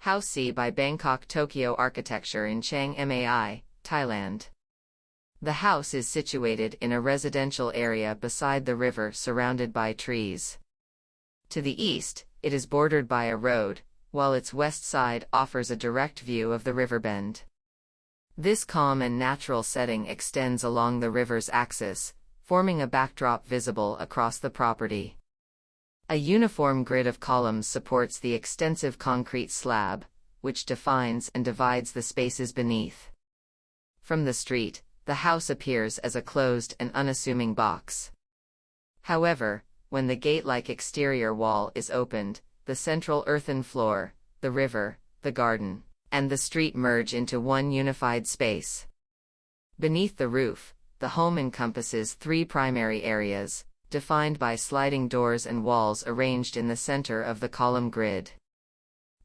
House C by Bangkok Tokyo Architecture in Chiang Mai, Thailand. The house is situated in a residential area beside the river surrounded by trees. To the east, it is bordered by a road, while its west side offers a direct view of the Riverbend. This calm and natural setting extends along the river's axis, forming a backdrop visible across the property. A uniform grid of columns supports the extensive concrete slab, which defines and divides the spaces beneath. From the street, the house appears as a closed and unassuming box. However, when the gate-like exterior wall is opened, the central earthen floor, the river, the garden, and the street merge into one unified space. Beneath the roof, the home encompasses three primary areas, defined by sliding doors and walls arranged in the center of the column grid.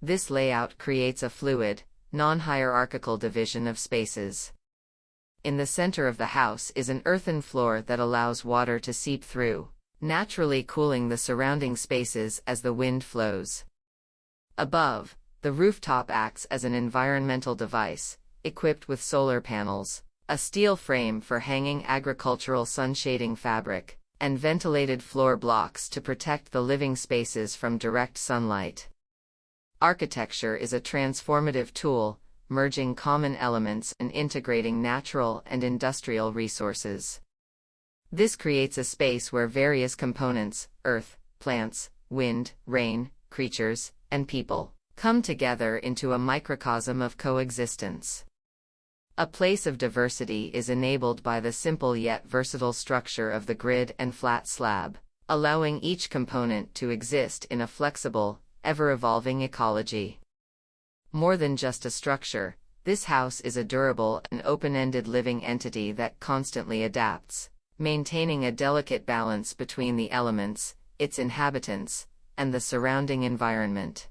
This layout creates a fluid, non-hierarchical division of spaces. In the center of the house is an earthen floor that allows water to seep through, naturally cooling the surrounding spaces as the wind flows. Above, the rooftop acts as an environmental device, equipped with solar panels, a steel frame for hanging agricultural sunshading fabric, and ventilated floor blocks to protect the living spaces from direct sunlight. Architecture is a transformative tool, merging common elements and integrating natural and industrial resources. This creates a space where various components, earth, plants, wind, rain, creatures, and people, come together into a microcosm of coexistence. A place of diversity is enabled by the simple yet versatile structure of the grid and flat slab, allowing each component to exist in a flexible, ever-evolving ecology. More than just a structure, this house is a durable and open-ended living entity that constantly adapts, maintaining a delicate balance between the elements, its inhabitants, and the surrounding environment.